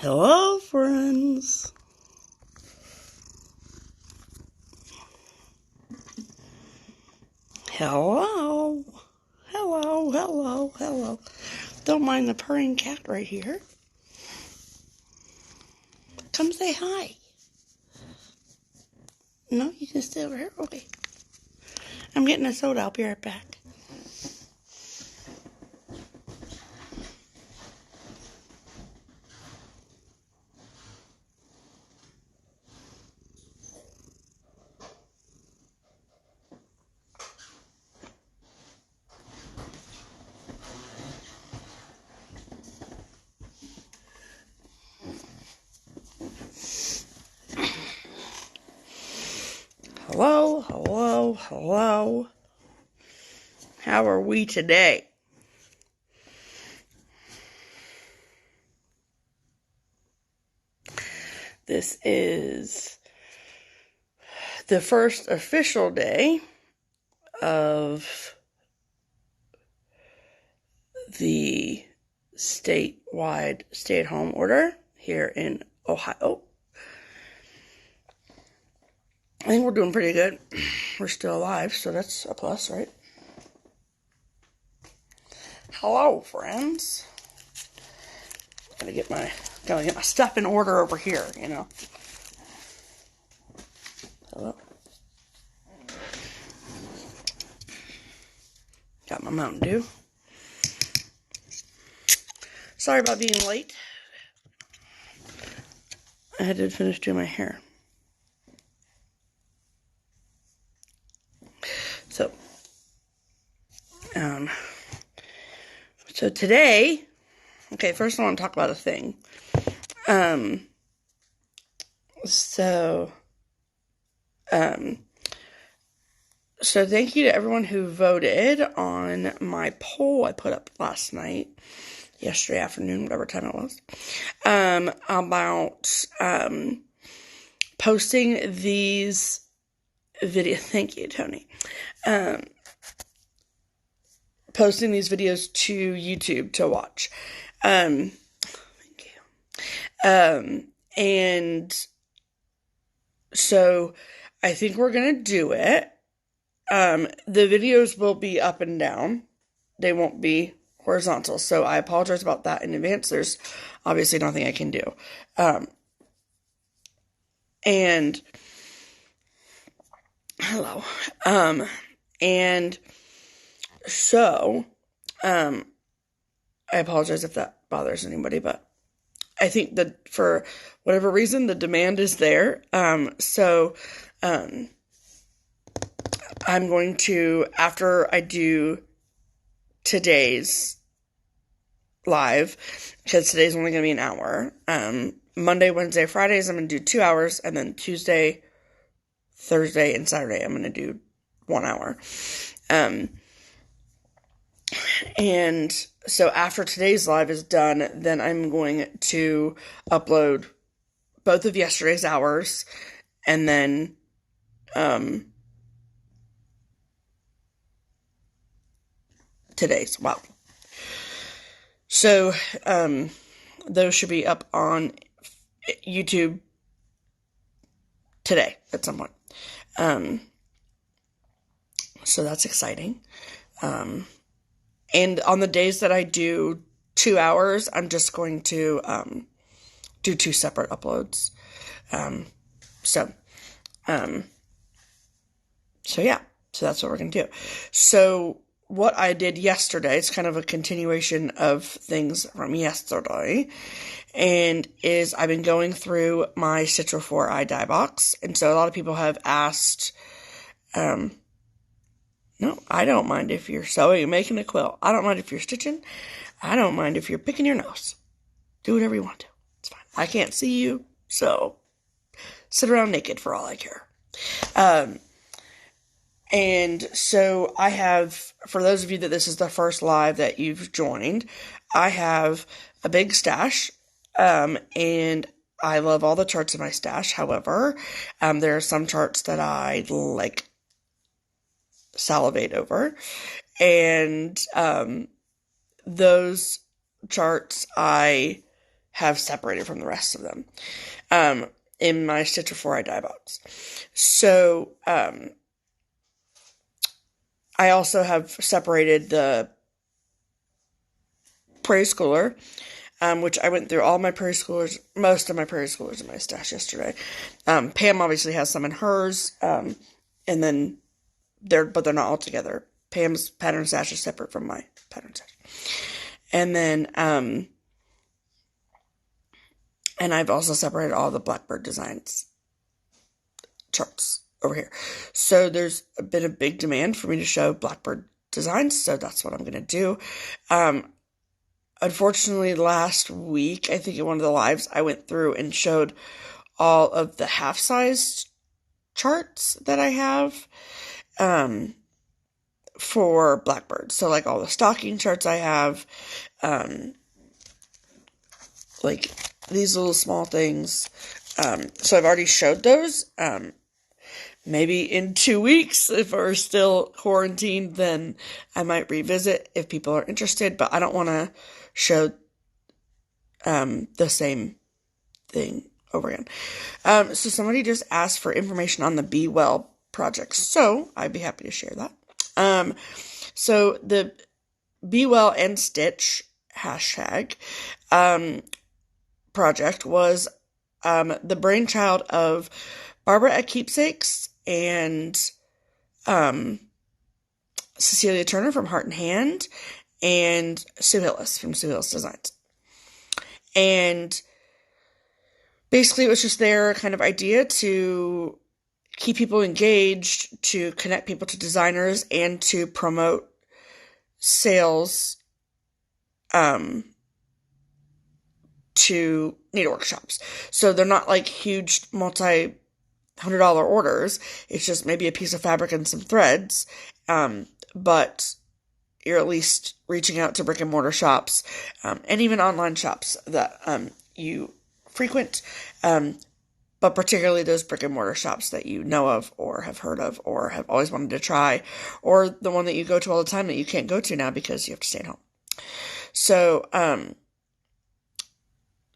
Hello, friends. Hello. Hello, hello, hello. Don't mind the purring cat right here. Come say hi. No, you can stay over here? Okay. I'm getting a soda. I'll be right back. Hello, hello, hello. How are we today? This is the first official day of the statewide stay-at-home order here in Ohio. I think we're doing pretty good. We're still alive, so that's a plus, right? Hello, friends. Gotta get my stuff in order over here, you know. Hello. Got my Mountain Dew. Sorry about being late. I had to finish doing my hair. So today, okay, first I want to talk about a thing. So thank you to everyone who voted on my poll I put up yesterday afternoon, whatever time it was, about posting these videos. Thank you, Tony. Posting these videos to YouTube to watch. Thank you. And so I think we're going to do it. The videos will be up and down. They won't be horizontal. So I apologize about that in advance. There's obviously nothing I can do. And hello. And so, I apologize if that bothers anybody, but I think that for whatever reason, the demand is there. So, I'm going to, after I do today's live, because today's only going to be an hour, Monday, Wednesday, Fridays, I'm going to do 2 hours, and then Tuesday, Thursday, and Saturday, I'm going to do 1 hour. And so after today's live is done, then I'm going to upload both of yesterday's hours, and then, today's. Wow. So, those should be up on YouTube today at some point. So that's exciting. And on the days that I do 2 hours, I'm just going to do 2 separate uploads. So yeah. So that's what we're going to do. So what I did yesterday, it's kind of a continuation of things from yesterday, and is I've been going through my Citro 4 eye dye box. And so a lot of people have asked, no, I don't mind if you're sewing and making a quilt. I don't mind if you're stitching. I don't mind if you're picking your nose. Do whatever you want to. It's fine. I can't see you, so sit around naked for all I care. And so I have, for those of you that this is the first live that you've joined, I have a big stash, and I love all the charts in my stash. However, there are some charts that I salivate over, and those charts I have separated from the rest of them in my Stitch Before I Die box. So I also have separated the Prairie Schooler, which I went through all my Prairie Schoolers, most of my Prairie Schoolers in my stash yesterday. Pam obviously has some in hers, and then they're not all together. Pam's pattern stash is separate from my pattern stash. And then, and I've also separated all the Blackbird Designs charts over here. So there's been a big demand for me to show Blackbird Designs, so that's what I'm going to do. Unfortunately, last week, I think in one of the lives, I went through and showed all of the half-sized charts that I have for Blackbird. So, like, all the stocking charts I have, like, these little small things. So I've already showed those. Maybe in 2 weeks, if we're still quarantined, then I might revisit if people are interested, but I don't want to show the same thing over again. So somebody just asked for information on the Be Well project, so I'd be happy to share that. So the Be Well and Stitch hashtag project was the brainchild of Barbara at Keepsakes and Cecilia Turner from Heart and Hand and Sue Hillis from Sue Hillis Designs. And basically it was just their kind of idea to keep people engaged, to connect people to designers, and to promote sales to needlework shops. So they're not like huge multi-$100 orders. It's just maybe a piece of fabric and some threads. But you're at least reaching out to brick and mortar shops, and even online shops that you frequent, but particularly those brick and mortar shops that you know of or have heard of or have always wanted to try, or the one that you go to all the time that you can't go to now because you have to stay at home.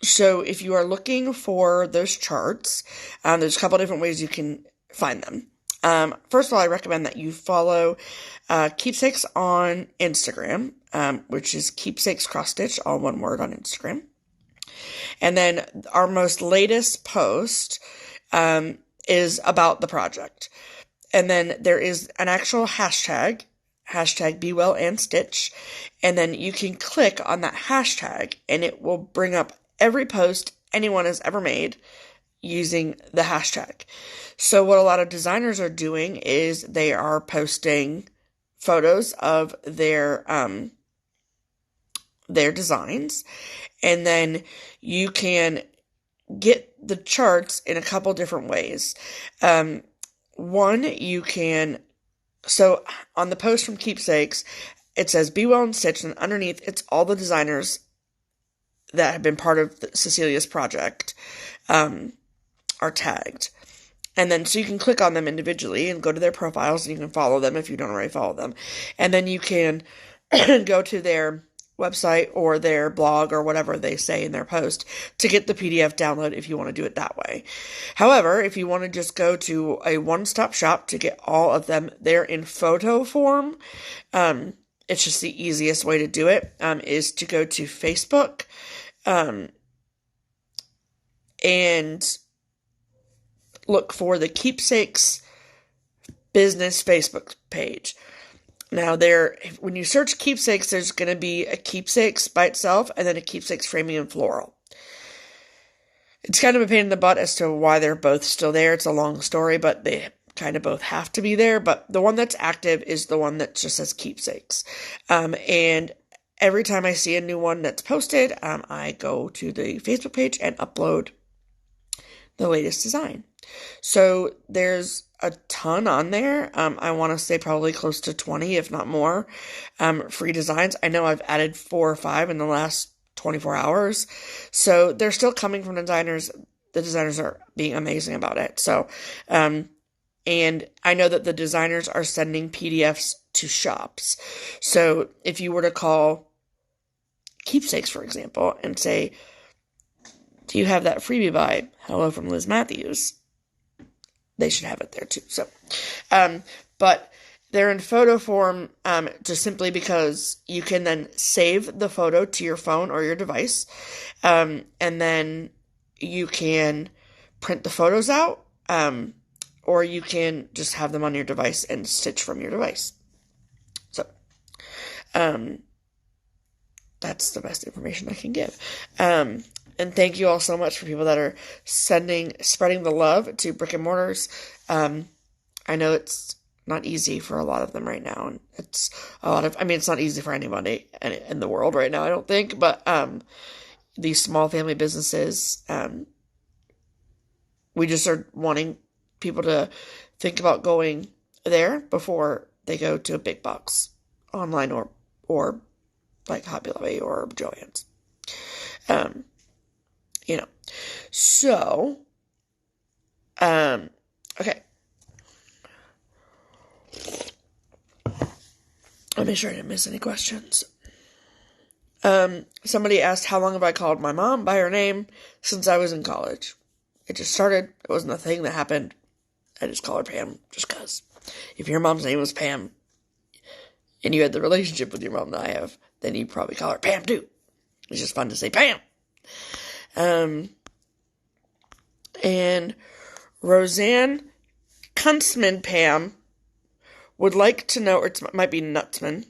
So if you are looking for those charts, there's a couple different ways you can find them. First of all, I recommend that you follow Keepsakes on Instagram, which is Keepsakes Cross Stitch, all one word on Instagram. And then our most latest post is about the project. And then there is an actual hashtag Be Well and Stitch, and then you can click on that hashtag, and it will bring up every post anyone has ever made using the hashtag. So what a lot of designers are doing is they are posting photos of their designs, and then you can get the charts in a couple different ways. One, you can, so on the post from Keepsakes, it says Be Well and Stitch, and underneath it's all the designers that have been part of Cecilia's project are tagged. And then, so you can click on them individually and go to their profiles, and you can follow them if you don't already follow them. And then you can go to their website or their blog or whatever they say in their post to get the PDF download if you want to do it that way. However, if you want to just go to a one-stop shop to get all of them there in photo form, it's just the easiest way to do it, is to go to Facebook, and look for the Keepsakes business Facebook page. Now when you search Keepsakes, there's going to be a Keepsakes by itself and then a Keepsakes Framing and Floral. It's kind of a pain in the butt as to why they're both still there. It's a long story, but they kind of both have to be there. But the one that's active is the one that just says Keepsakes. And every time I see a new one that's posted, I go to the Facebook page and upload the latest design. So there's a ton on there. I want to say probably close to 20, if not more, free designs. I know I've added 4 or 5 in the last 24 hours. So they're still coming from designers. The designers are being amazing about it. So, and I know that the designers are sending PDFs to shops. So if you were to call Keepsakes, for example, and say, Do you have that freebie by Hello from Liz Matthews? They should have it there too. So, but they're in photo form, just simply because you can then save the photo to your phone or your device. And then you can print the photos out, or you can just have them on your device and stitch from your device. So, that's the best information I can give. And thank you all so much for people that are spreading the love to brick and mortars. I know it's not easy for a lot of them right now, and it's not easy for anybody in the world right now, I don't think, but, these small family businesses, we just are wanting people to think about going there before they go to a big box online or like Hobby Lobby or Joann's. So, okay. I'll make sure I didn't miss any questions. Somebody asked, how long have I called my mom by her name since I was in college? It just started. It wasn't a thing that happened. I just call her Pam just because. If your mom's name was Pam and you had the relationship with your mom that I have, then you probably call her Pam too. It's just fun to say Pam. And Roseanne Kuntzman Pam would like to know, or it might be Nutsman.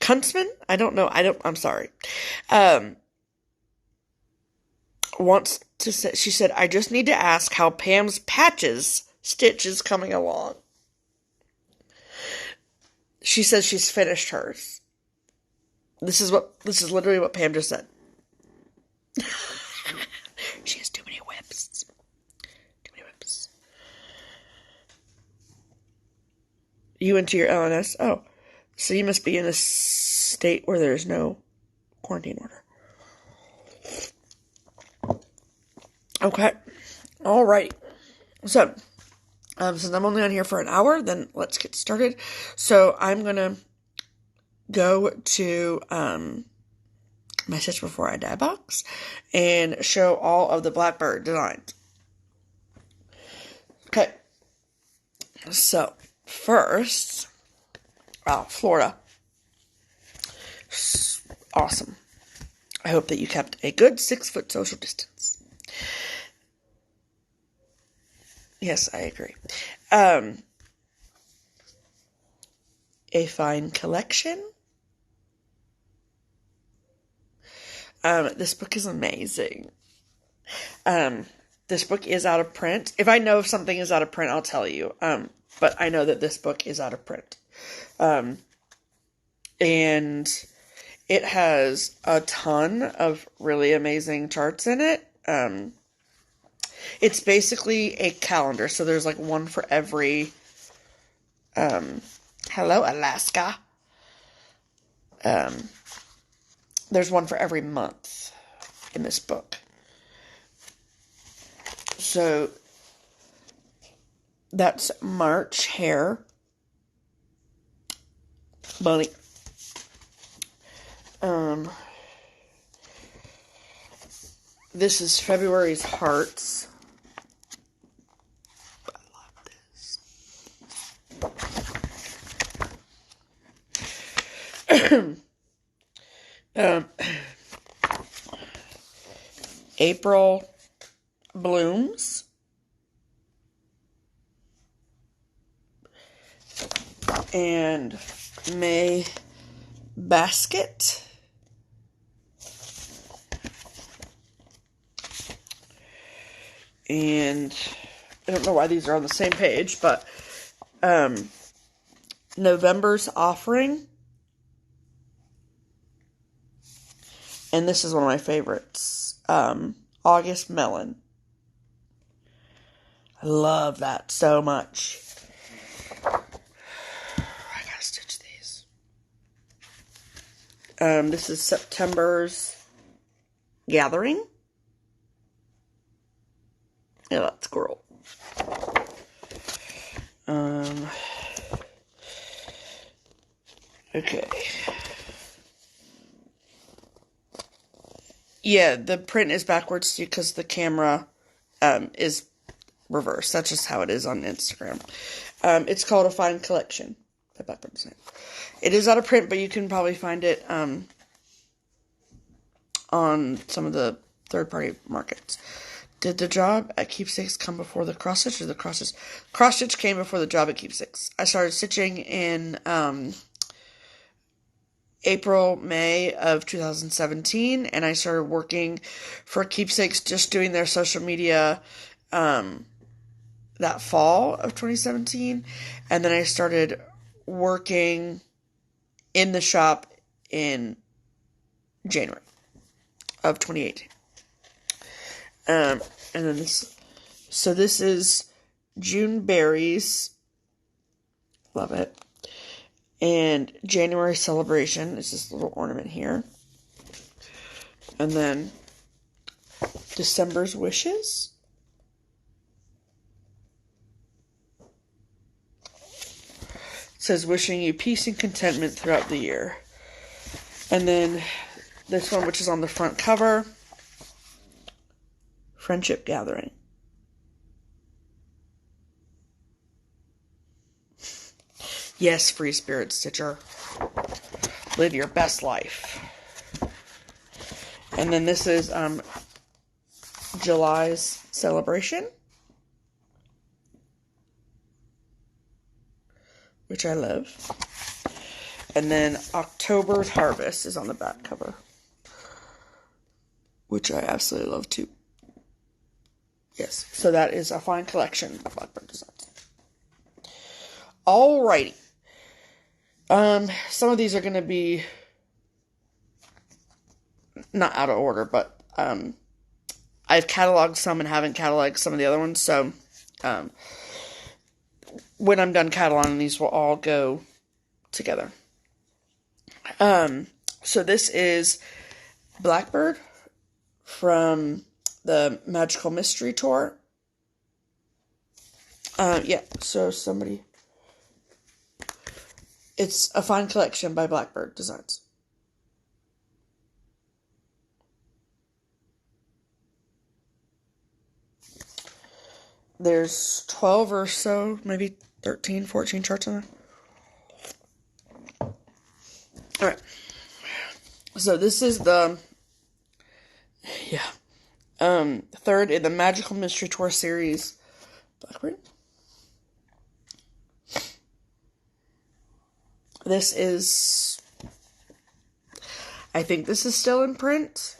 Kuntzman? I don't know. I'm sorry. Wants to say, she said, I just need to ask how Pam's patches stitch is coming along. She says she's finished hers. This is literally what Pam just said. She has too many whips. Too many whips. You went to your LNS? Oh. So you must be in a state where there's no quarantine order. Okay. Alright. So, since I'm only on here for an hour, then let's get started. So I'm going to go to my Stitch Before I Die box and show all of the Blackbird designs. Okay. So, first, Florida. Awesome. I hope that you kept a good 6-foot social distance. Yes, I agree. A fine collection. This book is amazing. This book is out of print. If I know if something is out of print, I'll tell you. But I know that this book is out of print. And it has a ton of really amazing charts in it. It's basically a calendar. So there's like one for every, hello, Alaska. There's one for every month in this book. So that's March, hair, bunny. This is February's hearts. I love this. April blooms. And May basket. And I don't know why these are on the same page, but November's offering. And this is one of my favorites. August melon. I love that so much. I gotta stitch these. This is September's gathering. Yeah, that squirrel. Okay. Yeah, the print is backwards because the camera is reversed. That's just how it is on Instagram. It's called A Fine Collection by Blackbird Design. It is out of print, but you can probably find it on some of the third-party markets. Did the job at Keepsakes come before the cross-stitch, or the cross-stitch? Cross-stitch came before the job at Keepsakes. I started stitching in April, May of 2017, and I started working for Keepsakes, just doing their social media that fall of 2017, and then I started working in the shop in January of 2018. And then this is June Berries, love it, and January Celebration is this little ornament here, and then December's Wishes. It says, wishing you peace and contentment throughout the year. And then this one, which is on the front cover, Friendship Gathering. Yes, free spirit stitcher. Live your best life. And then this is July's Celebration, which I love. And then October's Harvest is on the back cover, which I absolutely love too. Yes, so that is A Fine Collection by Blackbird Design. Alrighty. Some of these are going to be not out of order, but I've cataloged some and haven't cataloged some of the other ones, so when I'm done cataloging, these will all go together. So this is Blackbird from the Magical Mystery Tour. Yeah, so it's A Fine Collection by Blackbird Designs. There's 12 or so, maybe 13, 14 charts in there. Alright. So this is the third in the Magical Mystery Tour series. Blackbird. This is, I think this is still in print.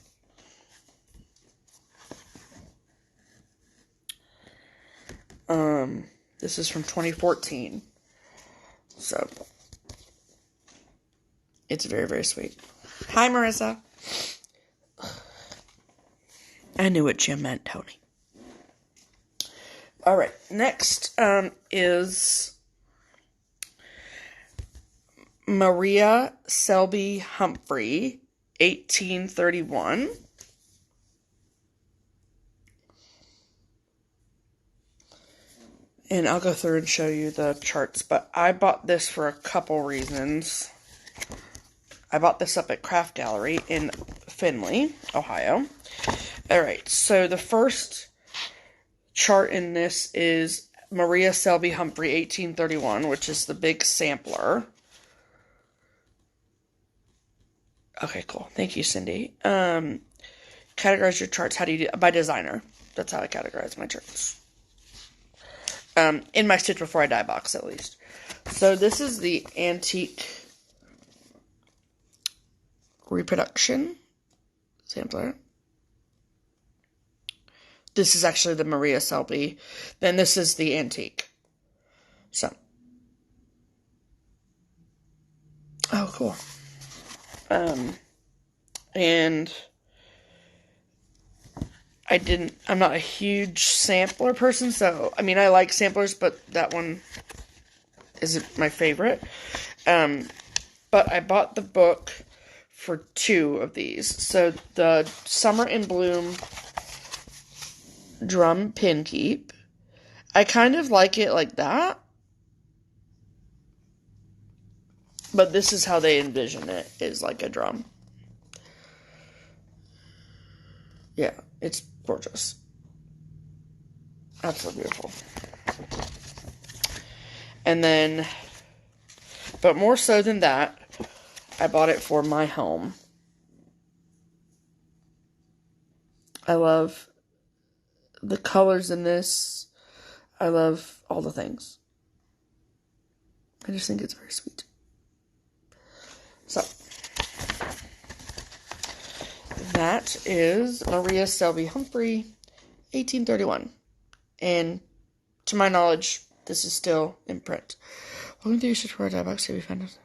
This is from 2014. So, it's very, very sweet. Hi, Marissa. I knew what you meant, Tony. Alright, next is Maria Selby Humphrey, 1831. And I'll go through and show you the charts, but I bought this for a couple reasons. I bought this up at Craft Gallery in Findlay, Ohio. Alright, so the first chart in this is Maria Selby Humphrey, 1831, which is the big sampler. Okay, cool. Thank you, Cindy. Categorize your charts. How do you do? By designer. That's how I categorize my charts. In my Stitch Before I Die box, at least. So this is the antique reproduction sampler. This is actually the Maria Selby. Then this is the antique. So. Oh, cool. And I'm not a huge sampler person, so, I mean, I like samplers, but that one isn't my favorite. But I bought the book for 2 of these. So, the Summer in Bloom Drum Pin Keep. I kind of like it like that. But this is how they envision it, is like a drum. Yeah, it's gorgeous. Absolutely beautiful. And then, but more so than that, I bought it for my home. I love the colors in this. I love all the things. I just think it's very sweet. So, that is Maria Selby Humphrey, 1831. And to my knowledge, this is still in print. Welcome to your shit for a dye box. Have you found it?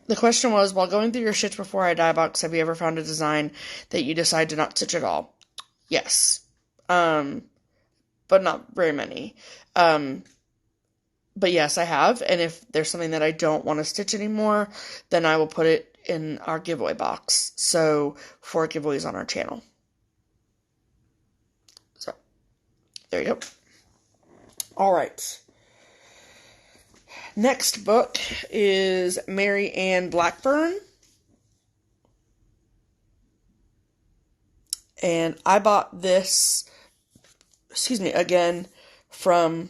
The question was, while going through your shits before I dye box, have you ever found a design that you decide to not stitch at all? Yes. But not very many. But yes, I have. And if there's something that I don't want to stitch anymore, then I will put it in our giveaway box. So, 4 giveaways on our channel. So, there you go. All right. Next book is Mary Ann Blackburn. And I bought this, again, from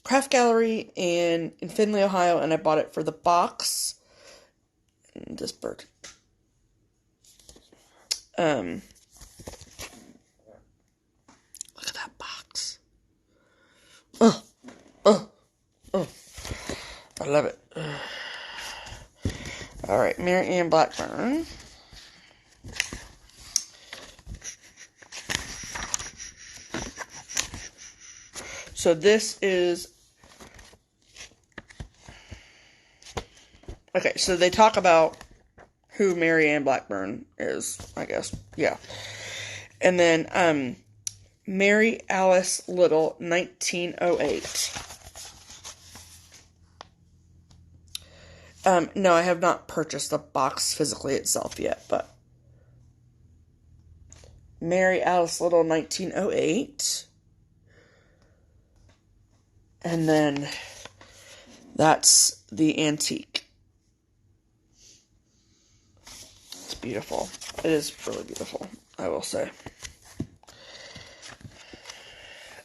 Craft Gallery in Findlay, Ohio, and I bought it for the box. And this bird. Look at that box. Oh. I love it. Alright, Mary Ann Blackburn. So this is... Okay, so they talk about who Mary Ann Blackburn is, I guess. Yeah. And then, Mary Alice Little, 1908. No, I have not purchased the box physically itself yet, but Mary Alice Little, 1908. And then that's the antique. It's beautiful. It is really beautiful, I will say.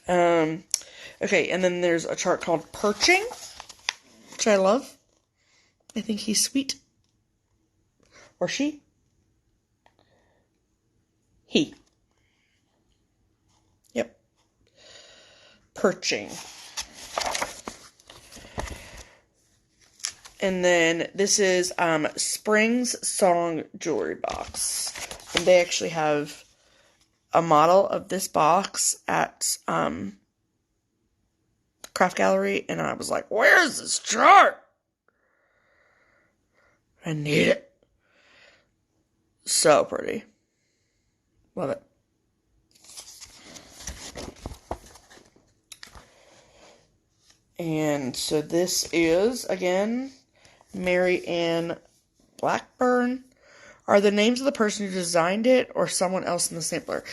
Okay, and then there's a chart called Perching, which I love. I think he's sweet. Or she. He. Yep. Perching. And then this is Spring's Song Jewelry Box. And they actually have a model of this box at Craft Gallery. And I was like, where's this chart? I need it. So pretty. Love it. And so this is, again, Mary Ann Blackburn. Are the names of the person who designed it or someone else in the sampler?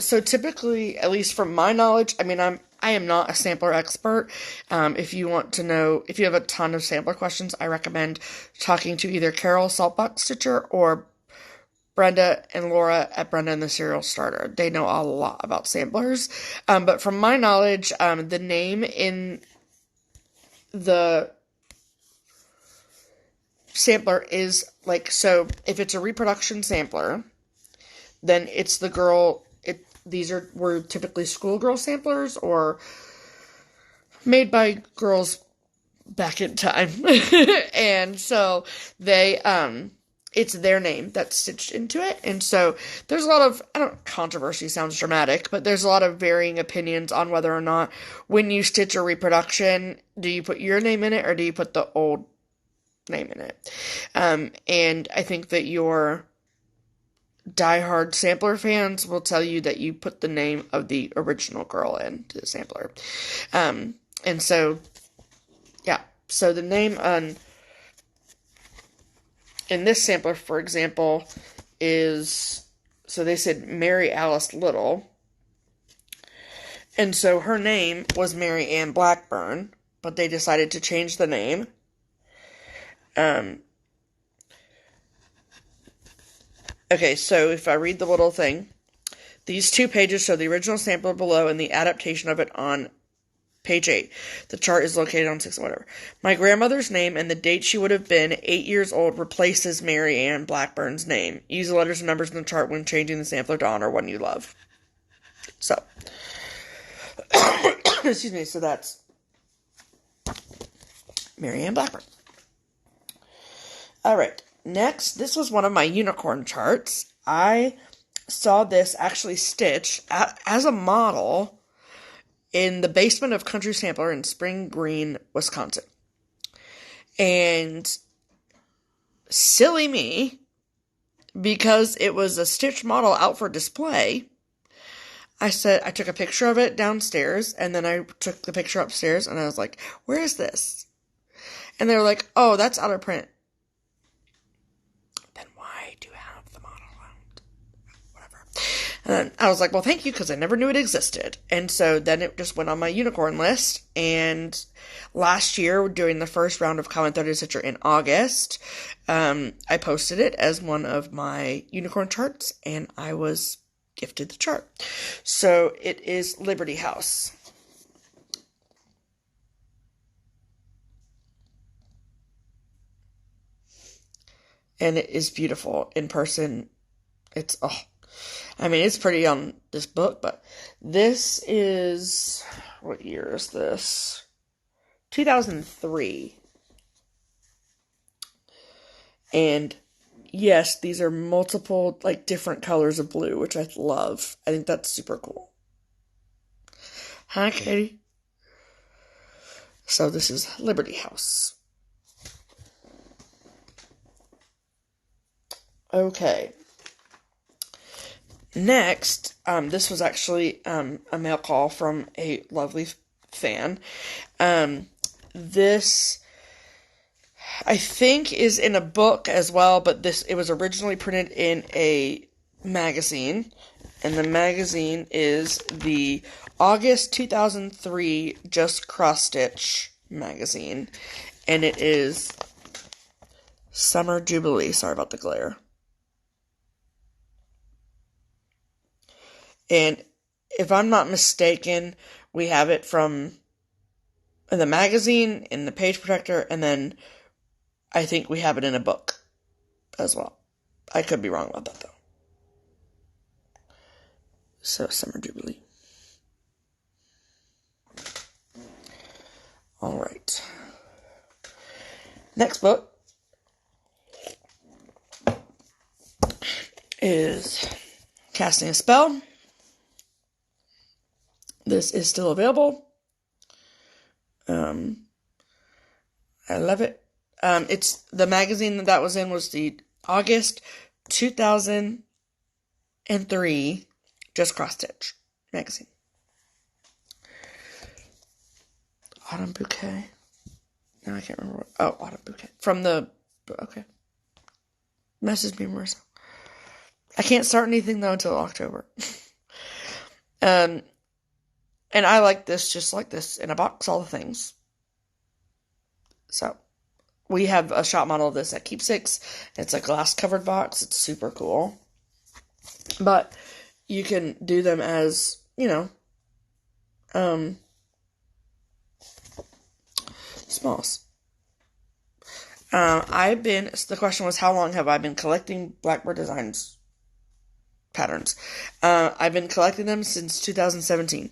So typically, at least from my knowledge, I mean, I am not a sampler expert. If you want to know, if you have a ton of sampler questions, I recommend talking to either Carol Saltbox Stitcher or Brenda and Laura at Brenda and the Serial Starter. They know a lot about samplers. But from my knowledge, the name in the sampler is like, so if it's a reproduction sampler, then it's the girl, these were typically schoolgirl samplers or made by girls back in time. And so they, it's their name that's stitched into it. And so there's a lot of, controversy sounds dramatic, but there's a lot of varying opinions on whether or not when you stitch a reproduction, do you put your name in it or do you put the old name in it? And I think that your diehard sampler fans will tell you that you put the name of the original girl into the sampler. And so, yeah. So the name in this sampler, for example, is, so they said Mary Alice Little. And so her name was Mary Ann Blackburn, but they decided to change the name. Okay, so if I read the little thing, these 2 pages show the original sampler below and the adaptation of it on page 8. The chart is located on 6, whatever. My grandmother's name and the date she would have been 8 years old replaces Mary Ann Blackburn's name. Use the letters and numbers in the chart when changing the sampler to honor one you love. So, excuse me, so that's Mary Ann Blackburn. Alright, next, this was one of my unicorn charts. I saw this actually stitched as a model in the basement of Country Sampler in Spring Green, Wisconsin. And silly me, because it was a stitched model out for display, I took a picture of it downstairs, and then I took the picture upstairs, and I was like, where is this? And they were like, oh, that's out of print. Then why do you have the model out? Whatever. And I was like, well, thank you, because I never knew it existed. And so then it just went on my unicorn list, and last year, during the first round of Common Threaded Stitcher in August, I posted it as one of my unicorn charts, and I was gifted the chart. So it is Liberty House. And it is beautiful in person. It's pretty on this book, but this is, what year is this? 2003. And yes, these are multiple, different colors of blue, which I love. I think that's super cool. Hi, Katie. So this is Liberty House. Okay. Next, this was actually a mail call from a lovely fan. This, I think, is in a book as well, but it was originally printed in a magazine, and the magazine is the August 2003 Just Cross Stitch magazine, and it is Summer Jubilee. Sorry about the glare. And if I'm not mistaken, we have it from the magazine, in the page protector, and then I think we have it in a book as well. I could be wrong about that, though. So, Summer Jubilee. Alright. Next book is Casting a Spell. This is still available. I love it. It's the magazine that was in was the August 2003 Just Cross Stitch magazine. Autumn Bouquet. No, I can't remember. Autumn Bouquet. Okay. Message me, Marissa. I can't start anything, though, until October. And I like this just like this, in a box, all the things. So, we have a shop model of this at Keepsakes. It's a glass-covered box. It's super cool. But you can do them as, smalls. The question was, how long have I been collecting Blackbird Designs patterns? I've been collecting them since 2017.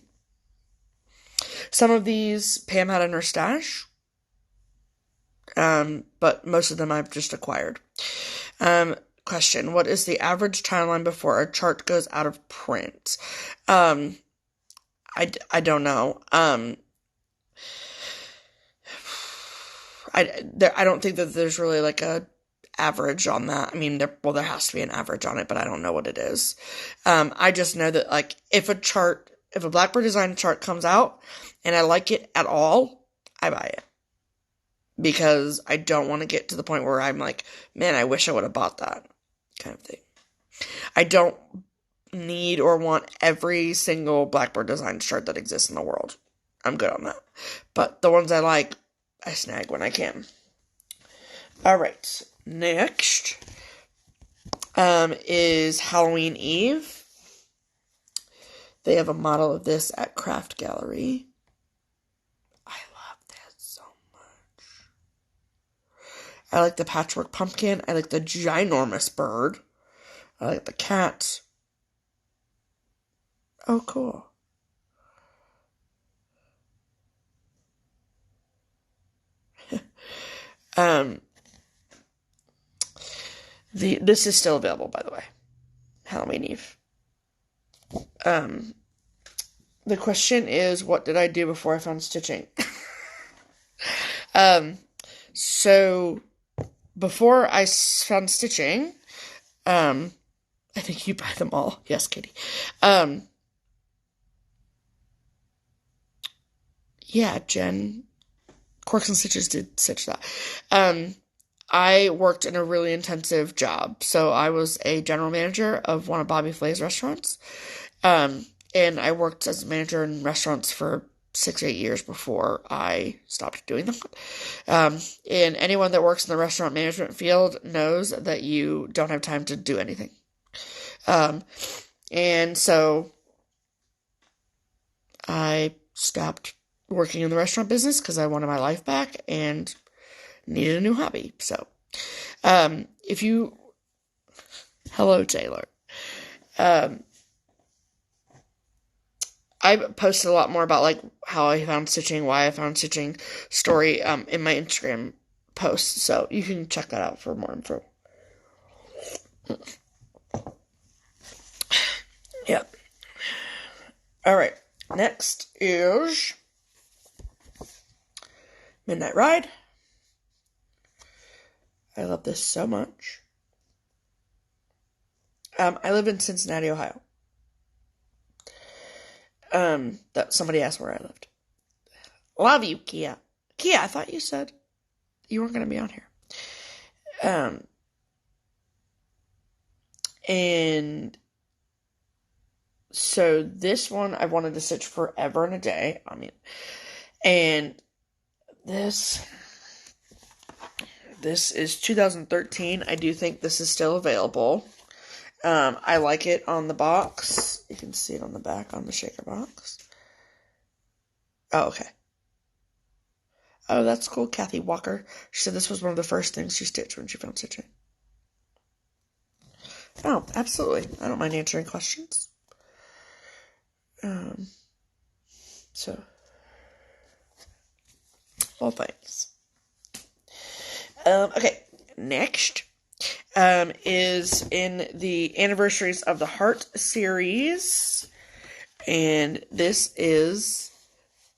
Some of these Pam had in her stash, but most of them I've just acquired. Question, what is the average timeline before a chart goes out of print? I don't know. I don't think that there's really a average on that. I mean, there has to be an average on it, but I don't know what it is. I just know that if a Blackbird Design chart comes out and I like it at all, I buy it. Because I don't want to get to the point where I'm like, man, I wish I would have bought that kind of thing. I don't need or want every single Blackbird Design chart that exists in the world. I'm good on that. But the ones I like, I snag when I can. Alright, next. is Halloween Eve. They have a model of this at Craft Gallery. I love that so much. I like the patchwork pumpkin. I like the ginormous bird. I like the cat. Oh, cool. This is still available, by the way. Halloween Eve. The question is, what did I do before I found stitching? So before I found stitching, I think you buy them all. Yes, Katie. Yeah, Jen, Corks and Stitches did stitch that. I worked in a really intensive job. So I was a general manager of one of Bobby Flay's restaurants. And I worked as a manager in restaurants for 6 or 8 years before I stopped doing them. And anyone that works in the restaurant management field knows that you don't have time to do anything. And so I stopped working in the restaurant business because I wanted my life back and needed a new hobby. So, hello, Taylor. I posted a lot more about, like, how I found stitching, why I found stitching story, in my Instagram post. So you can check that out for more info. Yeah. All right. Next is Midnight Ride. I love this so much. I live in Cincinnati, Ohio. That somebody asked where I lived. Love you, Kia. Kia, I thought you said you weren't going to be on here. And so this one I've wanted to stitch forever and a day. And this is 2013. I do think this is still available. I like it on the box. You can see it on the back on the shaker box. Oh, okay. Oh, that's cool. Kathy Walker. She said this was one of the first things she stitched when she found stitching. Oh, absolutely. I don't mind answering questions. So, well, thanks. Okay, next is in the Anniversaries of the Heart series, and this is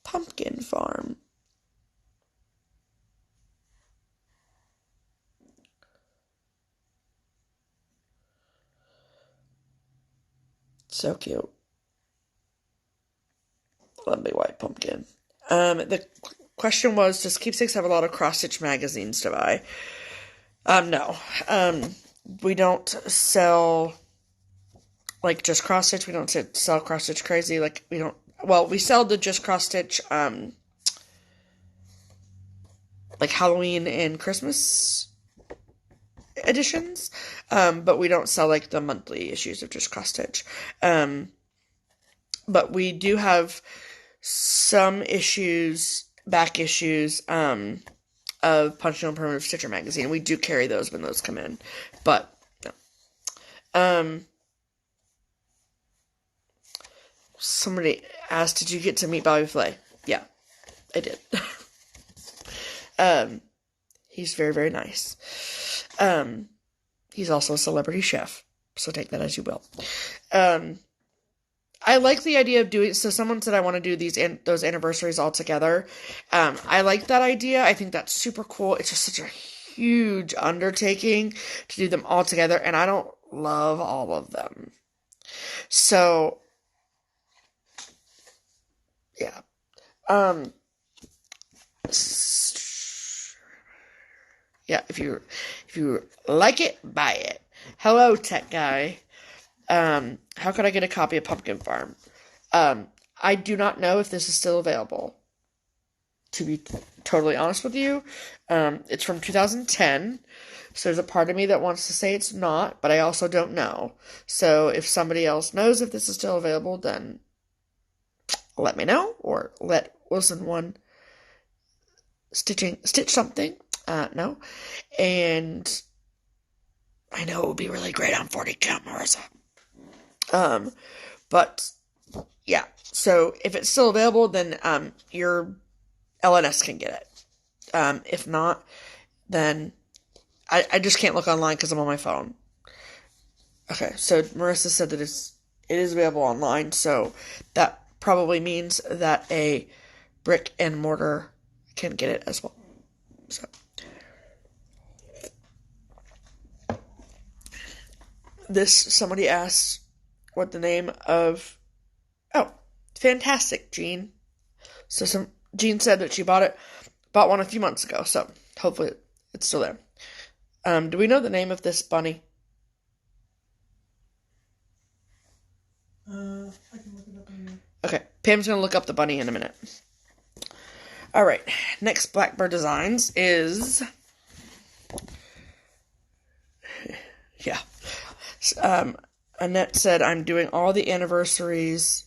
Pumpkin Farm. So cute. Lovely white pumpkin. The question was, does Keepsakes have a lot of cross-stitch magazines to buy? No. We don't sell, like, just cross-stitch. We don't sell cross-stitch crazy. Like, we sell the just cross-stitch, like, Halloween and Christmas editions. But we don't sell, like, the monthly issues of just cross-stitch. But we do have some back issues, of Punchy and Primitive Stitcher magazine. We do carry those when those come in. But, no. Somebody asked, did you get to meet Bobby Flay? Yeah, I did. He's very, very nice. He's also a celebrity chef, so take that as you will. I like the idea of doing, so someone said I want to do those anniversaries all together. I like that idea. I think that's super cool. It's just such a huge undertaking to do them all together, and I don't love all of them. So, yeah. Yeah, if you like it, buy it. Hello, tech guy. How could I get a copy of Pumpkin Farm? I do not know if this is still available. to be totally honest with you. It's from 2010. So there's a part of me that wants to say it's not, but I also don't know. So if somebody else knows if this is still available, then let me know, or let Wilson One stitch something. No. And I know it would be really great on 40 count, Marissa. But yeah. So if it's still available, then your LNS can get it. If not, then I just can't look online because I'm on my phone. Okay, so Marissa said that it is available online, so that probably means that a brick and mortar can get it as well. So somebody asked what the name of. Oh, fantastic, Jean. So Jean said that she bought one a few months ago, so hopefully it's still there. Do we know the name of this bunny? I can look it up in a minute. Okay, Pam's gonna look up the bunny in a minute. All right, next Blackbird Designs is, yeah. Annette said, I'm doing all the anniversaries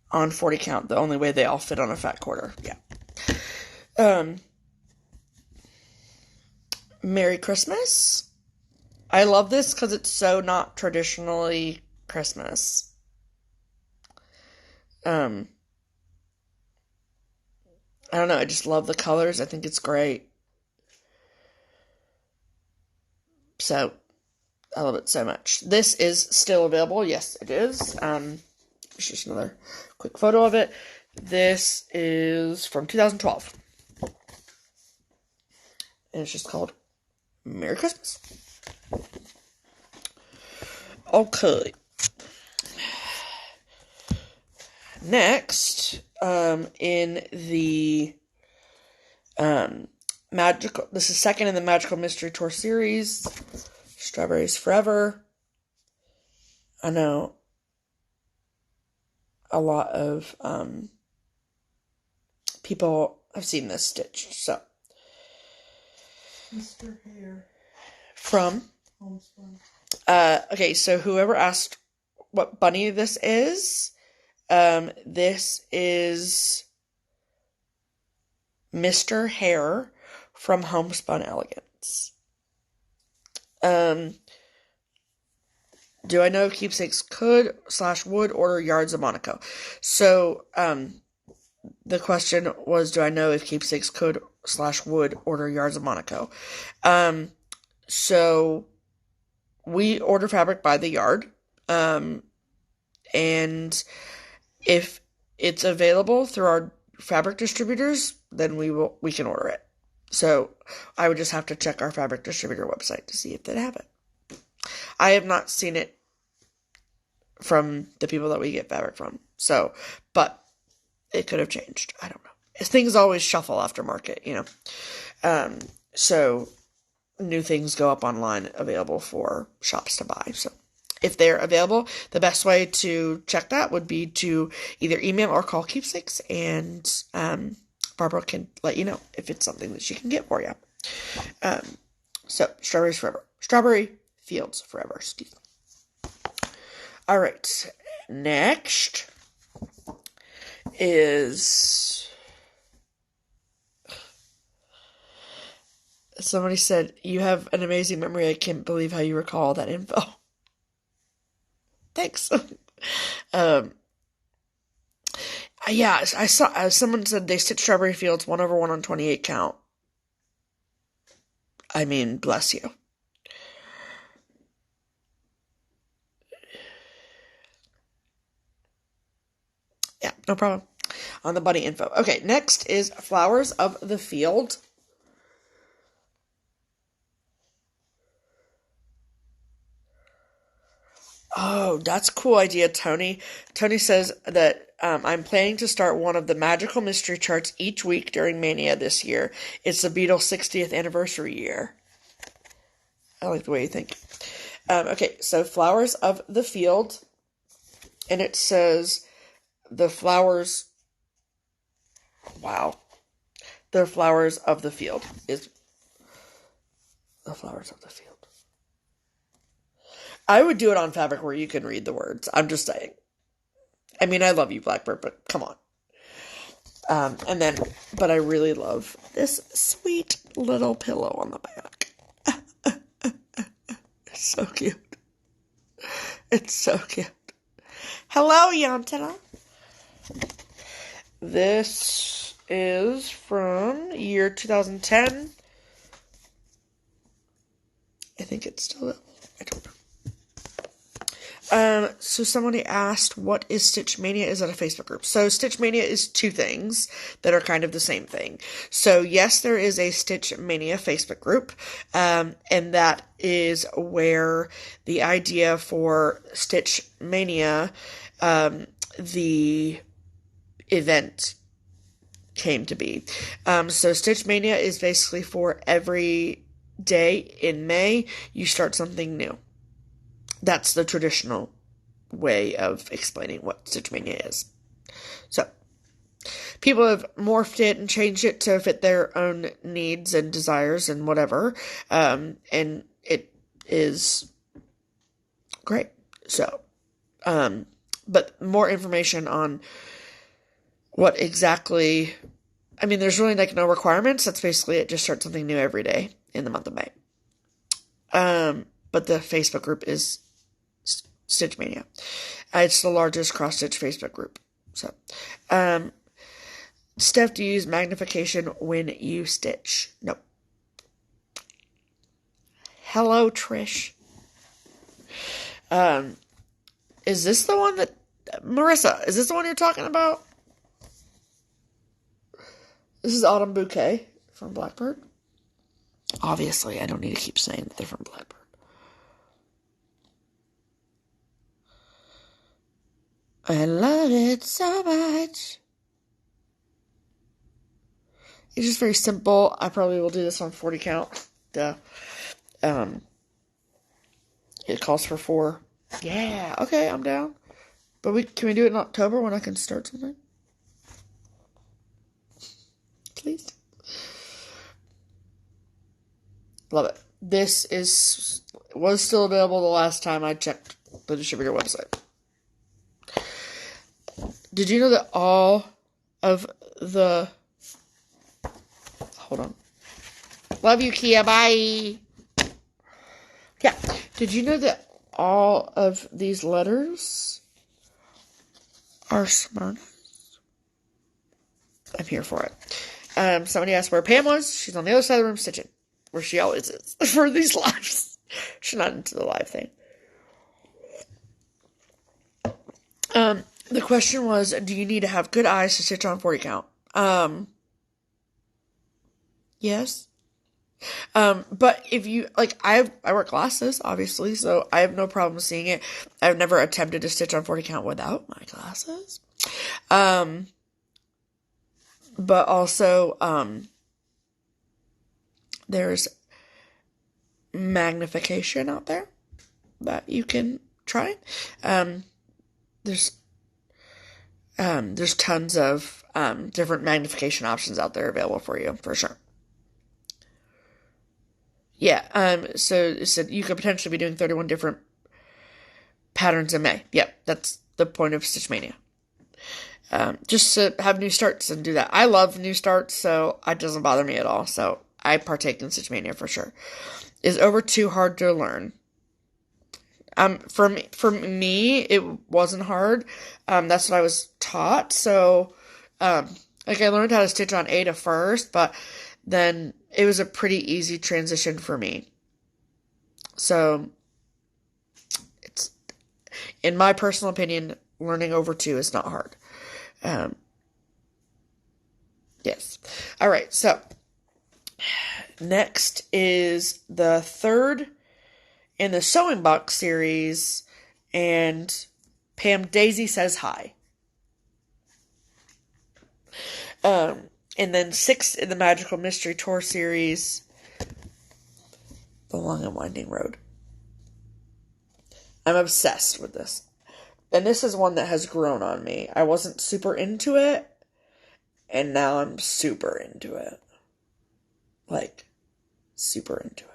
on 40 count, the only way they all fit on a fat quarter. Yeah. Merry Christmas. I love this because it's so not traditionally Christmas. I don't know, I just love the colors. I think it's great. So, I love it so much. This is still available. Yes, it is. It's just another quick photo of it. This is from 2012. And it's just called Merry Christmas. Okay. Next, in the magical, this is second in the Magical Mystery Tour series, Strawberries Forever. I know a lot of people have seen this stitched, so. Mr. Hare. From? Homespun. Okay, so whoever asked what bunny this is Mr. Hare from Homespun Elegance. Do I know if Keepsakes could/would order yards of Monaco? So, the question was, do I know if Keepsakes could/would order yards of Monaco? So, we order fabric by the yard. And if it's available through our fabric distributors, then we can order it. So I would just have to check our fabric distributor website to see if they have it. I have not seen it from the people that we get fabric from. So, but it could have changed. I don't know. Things always shuffle after market, you know. So new things go up online available for shops to buy. So if they're available, the best way to check that would be to either email or call Keepsakes, and Barbara can let you know if it's something that she can get for you. So, Strawberries Forever. Strawberry Fields Forever, excuse me. All right. Next is... Somebody said, you have an amazing memory. I can't believe how you recall that info. Thanks. Yeah, I saw, someone said they stitched Strawberry Fields 1/1 on 28 count. I mean, bless you. Yeah, no problem. On the bunny info. Okay, next is Flowers of the Field. Oh, that's a cool idea, Tony. Tony says that I'm planning to start one of the magical mystery charts each week during Mania this year. It's the Beatles' 60th anniversary year. I like the way you think. Okay, so Flowers of the Field. And it says the flowers Wow. The flowers of the field is the flowers of the field. I would do it on fabric where you can read the words. I'm just saying. I mean, I love you, Blackbird, but come on. But I really love this sweet little pillow on the back. It's so cute. It's so cute. Hello, Yantana. This is from year 2010. I think it's still, I don't know. So somebody asked, what is Stitch Mania? Is that a Facebook group? So Stitch Mania is two things that are kind of the same thing. So yes, there is a Stitch Mania Facebook group, and that is where the idea for Stitch Mania, the event came to be. So Stitch Mania is basically for every day in May, you start something new. That's the traditional way of explaining what Stitch Mania is. So, people have morphed it and changed it to fit their own needs and desires and whatever. And it is great. So, but more information on what exactly, I mean, there's really like no requirements. That's basically it. Just start something new every day in the month of May. But the Facebook group is Stitch Mania. It's the largest cross-stitch Facebook group. So, Steph, do you use magnification when you stitch? Nope. Hello, Trish. Is this the one that, Marissa, is this the one you're talking about? This is Autumn Bouquet from Blackbird. Obviously, I don't need to keep saying that they're from Blackbird. I love it so much. It's just very simple. I probably will do this on 40 count. Duh. It calls for 4. Yeah, okay, I'm down. But can we do it in October when I can start something? Please. Love it. This was still available the last time I checked the distributor website. Did you know that all of the... Hold on. Love you, Kia. Bye. Yeah. Did you know that all of these letters are Smyrnas? I'm here for it. Somebody asked where Pam was. She's on the other side of the room stitching. Where she always is. For these lives. She's not into the live thing. The question was, do you need to have good eyes to stitch on 40 count? Yes. But if you, like, I wear glasses, obviously, so I have no problem seeing it. I've never attempted to stitch on 40 count without my glasses. But also, there's magnification out there that you can try. There's tons of, different magnification options out there available for you, for sure. Yeah, so it said you could potentially be doing 31 different patterns in May. Yeah, that's the point of Stitch Mania. Just to have new starts and do that. I love new starts, so it doesn't bother me at all. So I partake in Stitch Mania for sure. Is over too hard to learn? For me, it wasn't hard. That's what I was taught. So, like I learned how to stitch on Ada first, but then it was a pretty easy transition for me. So, it's, in my personal opinion, learning over 2 is not hard. Yes. All right. So, next is the third in the Sewing Box series, and Pam Daisy says hi. And then 6 in the Magical Mystery Tour series, The Long and Winding Road. I'm obsessed with this. And this is one that has grown on me. I wasn't super into it And now I'm super into it. Like, super into it.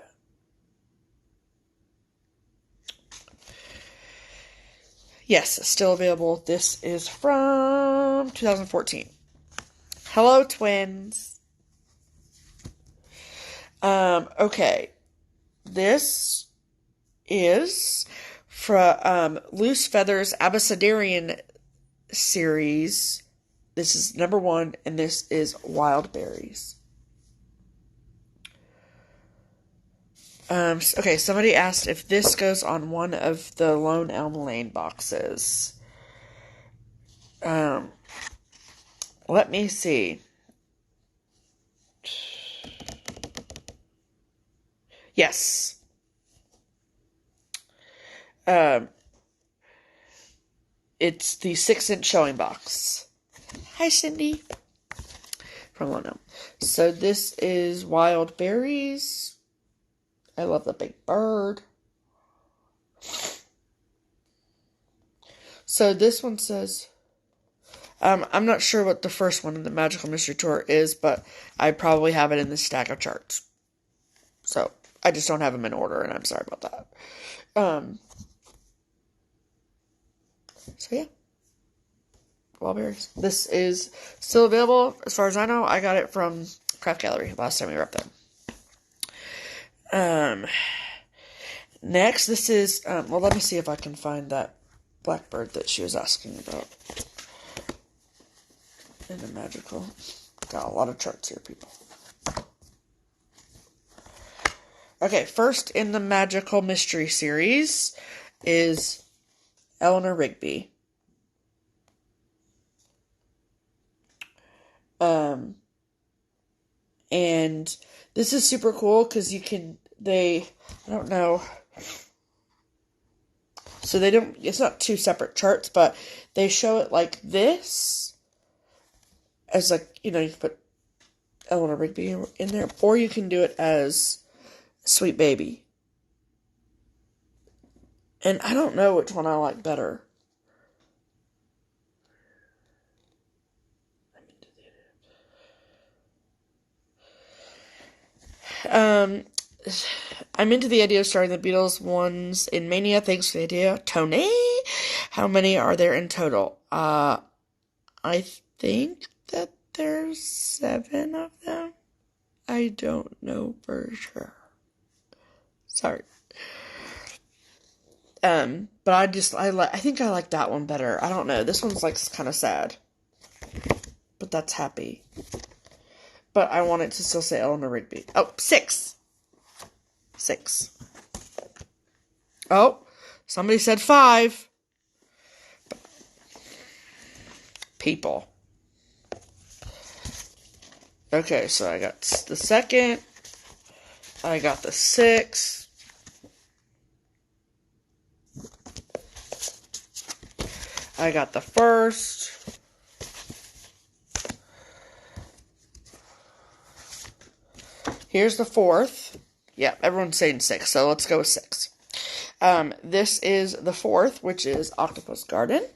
Yes, still available. This is from 2014. Hello, twins. Okay. This is from Loose Feathers Abecedarian series. This is number 1, and this is Wild Berries. Okay, somebody asked if this goes on one of the Lone Elm Lane boxes. Let me see. Yes. It's the 6-inch showing box. Hi, Cindy. From Lone Elm. So this is Wild Berries. I love the big bird. So this one says, I'm not sure what the first one in the Magical Mystery Tour is, but I probably have it in the stack of charts. So I just don't have them in order, and I'm sorry about that. So yeah. Wild Berries. This is still available, as far as I know. I got it from Craft Gallery last time we were up there. Next, this is, well, let me see if I can find that blackbird that she was asking about. In the magical. Got a lot of charts here, people. Okay, first in the Magical Mystery series is Eleanor Rigby. And this is super cool because I don't know. So it's not 2 separate charts, but they show it like this. As like, you can put Eleanor Rigby in there, or you can do it as Sweet Baby. And I don't know which one I like better. I'm into the idea of starting the Beatles ones in Mania. Thanks for the idea, Tony. How many are there in total? I think that there's 7 of them. I don't know for sure. Sorry. But I think I like that one better. I don't know. This one's like kind of sad. But that's happy. But I want it to still say Eleanor Rigby. Oh, 6. 6. Oh, somebody said 5. People. Okay, so I got the 2nd. I got the 6th. I got the 1st. Here's the 4th. Yeah, everyone's saying 6, so let's go with 6. This is the 4th, which is Octopus Garden.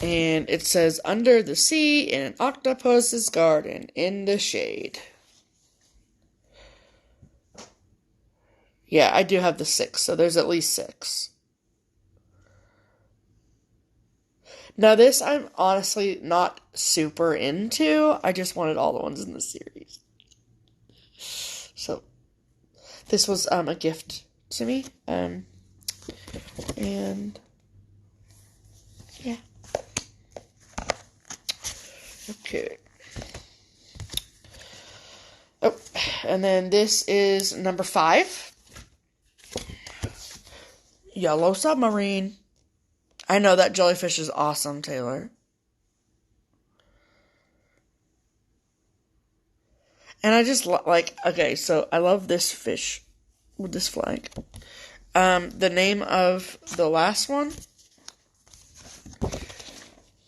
And it says, under the sea in an octopus's garden in the shade. Yeah, I do have the 6, so there's at least 6. Now this I'm honestly not super into. I just wanted all the ones in the series. So, this was a gift to me. And, yeah. Okay. Oh, and then this is number 5. Yellow Submarine. I know that jellyfish is awesome, Taylor. And I just okay, so I love this fish with this flag. The name of the last one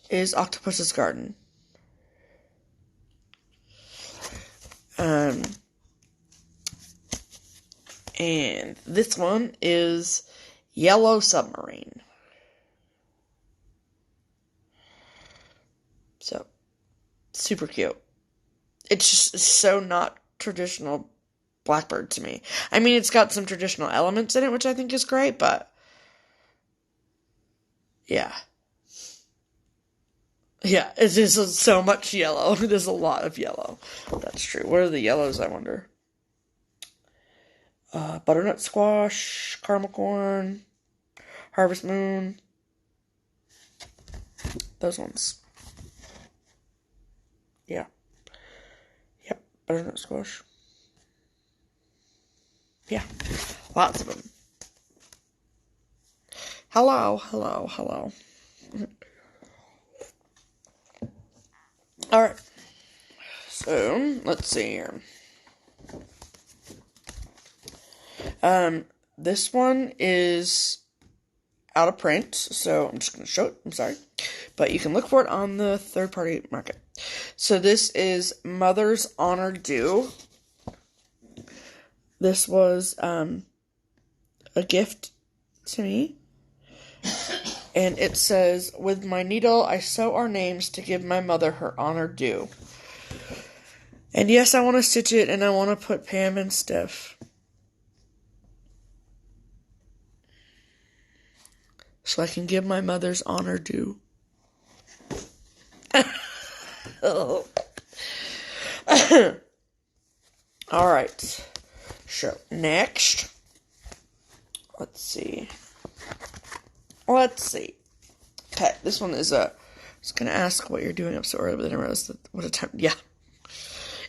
is Octopus's Garden. And this one is Yellow submarine. So, super cute. It's just so not traditional Blackbird to me. I mean, it's got some traditional elements in it, which I think is great, but yeah. Yeah, it's just so much yellow. There's a lot of yellow. That's true. What are the yellows, I wonder? Butternut squash, caramel corn, harvest moon. Those ones. Yeah. Yep. Butternut squash. Yeah. Lots of them. Hello. Alright. So, let's see here. This one is out of print, so I'm just going to show it. I'm sorry. But you can look for it on the third-party market. So this is Mother's Honor Due. This was a gift to me. And it says, with my needle, I sew our names to give my mother her honor due. And yes, I want to stitch it, and I want to put Pam and Steph. So I can give my mother's honor due. Oh. Alright. So, next. Let's see. Okay, this one is I was going to ask what you're doing up so early, but then I realized what a time. Yeah.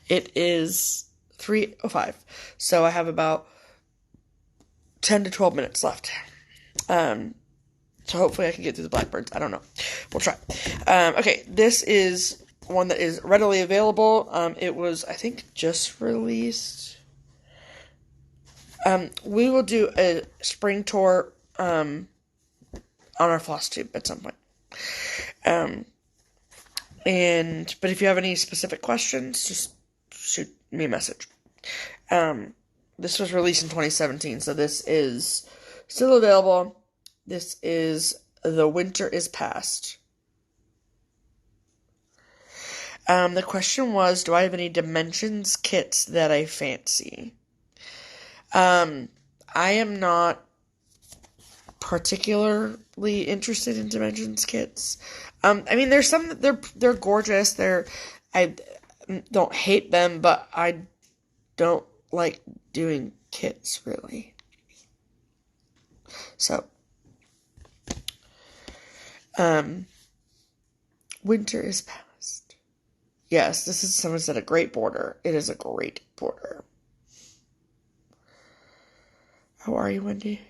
It is 3:05. So I have about 10 to 12 minutes left. So hopefully I can get through the Blackbirds. I don't know. We'll try. Okay, this is one that is readily available. It was, I think, just released. We will do a spring tour on our floss tube at some point. But if you have any specific questions, just shoot me a message. This was released in 2017, so this is still available. This is The Winter is Past. The question was, do I have any Dimensions kits that I fancy? I am not particularly interested in Dimensions kits. I mean, there's some that they're gorgeous. I don't hate them, but I don't like doing kits really. So, Winter is Past. Yes, someone said a great border. It is a great border. How are you, Wendy?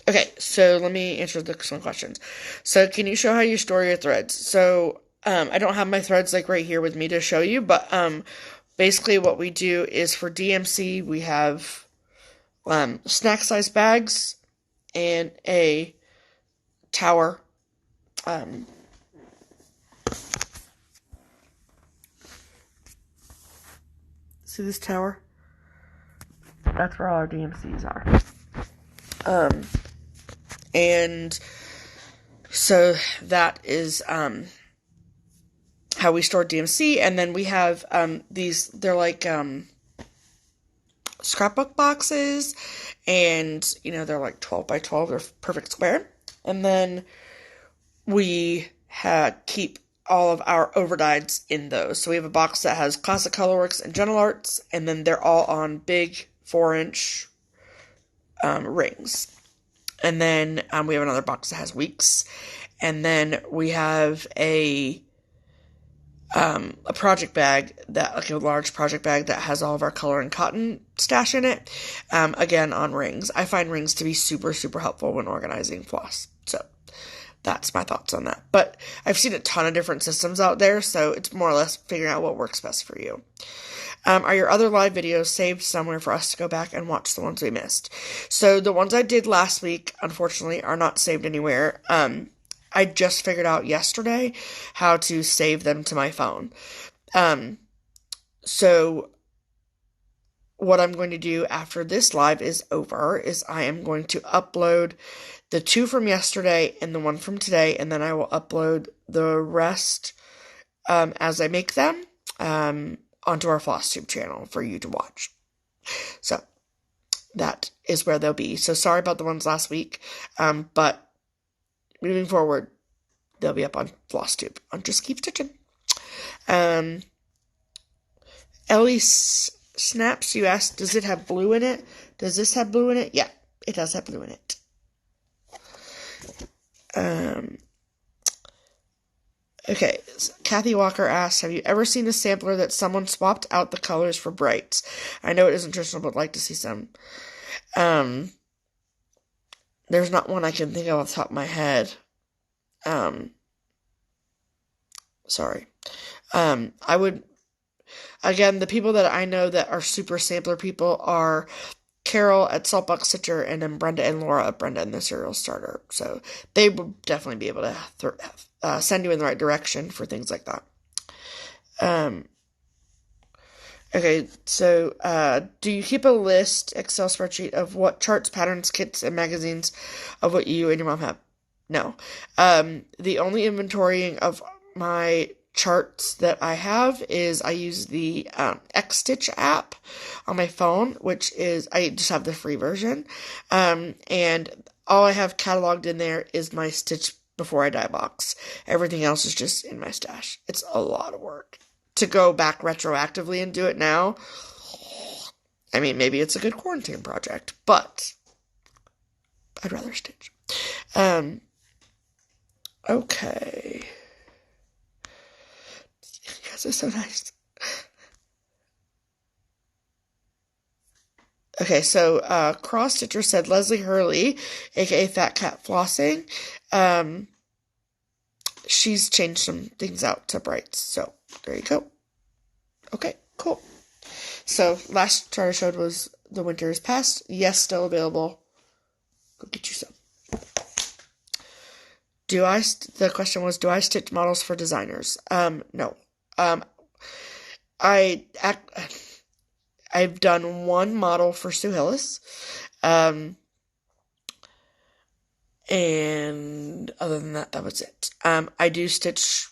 Okay, so let me answer some questions. So, can you show how you store your threads? So, I don't have my threads like right here with me to show you, but basically what we do is for DMC, we have snack size bags and a tower. See this tower? That's where all our DMCs are. And so that is how we store DMC, and then we have these, they're like scrapbook boxes, and they're like 12 by 12, they're perfect square. And then we keep all of our overdyes in those. So we have a box that has Classic Colorworks and Gentle Arts, and then they're all on big 4-inch rings. And then we have another box that has Weeks. And then we have a project bag, like a large project bag that has all of our color and cotton stash in it. Again, on rings. I find rings to be super, super helpful when organizing floss. So that's my thoughts on that. But I've seen a ton of different systems out there, so it's more or less figuring out what works best for you. Are your other live videos saved somewhere for us to go back and watch the ones we missed? So the ones I did last week, unfortunately, are not saved anywhere. I just figured out yesterday how to save them to my phone. So what I'm going to do after this live is over is I am going to upload the 2 from yesterday and the 1 from today, and then I will upload the rest as I make them onto our FlossTube channel for you to watch. So that is where they'll be. So sorry about the ones last week, but moving forward, they'll be up on FlossTube on Just Keep Stitching. Ellie Snaps, you asked, does it have blue in it? Does this have blue in it? Yeah, it does have blue in it. Okay, Kathy Walker asks, have you ever seen a sampler that someone swapped out the colors for brights? I know it isn't traditional, but I'd like to see some. There's not one I can think of off the top of my head. Sorry. I would, again, the people that I know that are super sampler people are Carol at Saltbuck Stitcher, and then Brenda and Laura at Brenda and the Serial Starter. So they will definitely be able to send you in the right direction for things like that. Okay, so do you keep a list, Excel spreadsheet, of what charts, patterns, kits, and magazines of what you and your mom have? No. The only inventorying of my charts that I have is I use the X-Stitch app on my phone, which is, I just have the free version, and all I have cataloged in there is my Stitch Before I Die box. Everything else is just in my stash. It's a lot of work to go back retroactively and do it now. I mean, maybe it's a good quarantine project, but I'd rather stitch. Okay. You guys are so nice. Okay, so Cross Stitcher said Leslie Hurley, aka Fat Cat Flossing, she's changed some things out to brights. So there you go. Okay, cool. So last chart I showed was The Winter is Past. Yes, still available. Go get you some. The question was, do I stitch models for designers? No. I've done one model for Sue Hillis. And other than that, that was it. I do stitch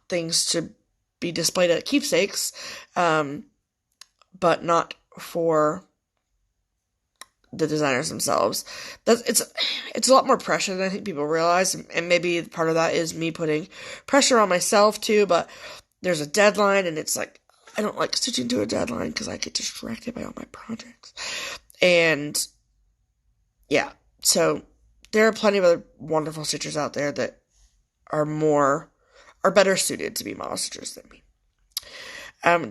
things to be displayed at keepsakes, but not for the designers themselves. It's a lot more pressure than I think people realize, and maybe part of that is me putting pressure on myself too, but there's a deadline, and it's like, I don't like stitching to a deadline because I get distracted by all my projects. And yeah, so there are plenty of other wonderful stitchers out there that are better suited to be model stitchers than me.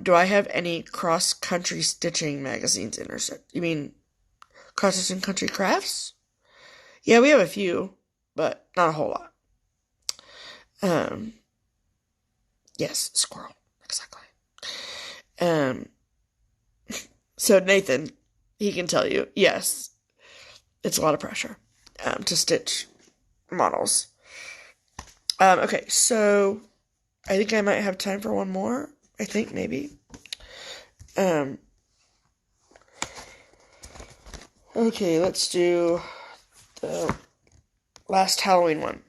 Do I have any cross-country stitching magazines interested? You mean cross-stitching country crafts? Yeah, we have a few, but not a whole lot. Yes, squirrel, exactly. So Nathan, he can tell you, yes, it's a lot of pressure, to stitch models. Okay, so I think I might have time for one more. I think, maybe. Okay, let's do the last Halloween one.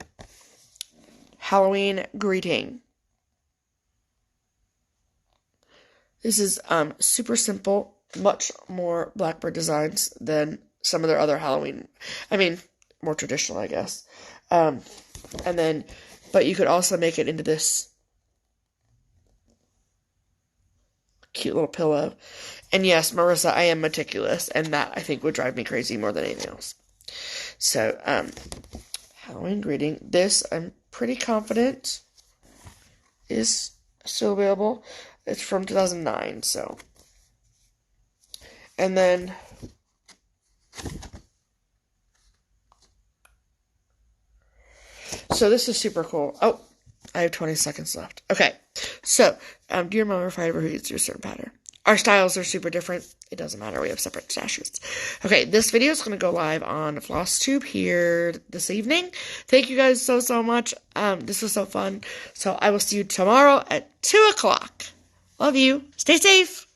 Halloween greeting. This is super simple, much more Blackbird designs than some of their other Halloween. I mean, more traditional, I guess. But you could also make it into this cute little pillow. And yes, Marissa, I am meticulous, and that I think would drive me crazy more than anything else. So, Halloween greeting. This, I'm pretty confident, is still available. It's from 2009, so. And then, so this is super cool. Oh, I have 20 seconds left. Okay, so, do you remember if I ever used your certain pattern? Our styles are super different. It doesn't matter. We have separate stashes. Okay, this video is going to go live on FlossTube here this evening. Thank you guys so, so much. This was so fun. So I will see you tomorrow at 2 o'clock. Love you. Stay safe.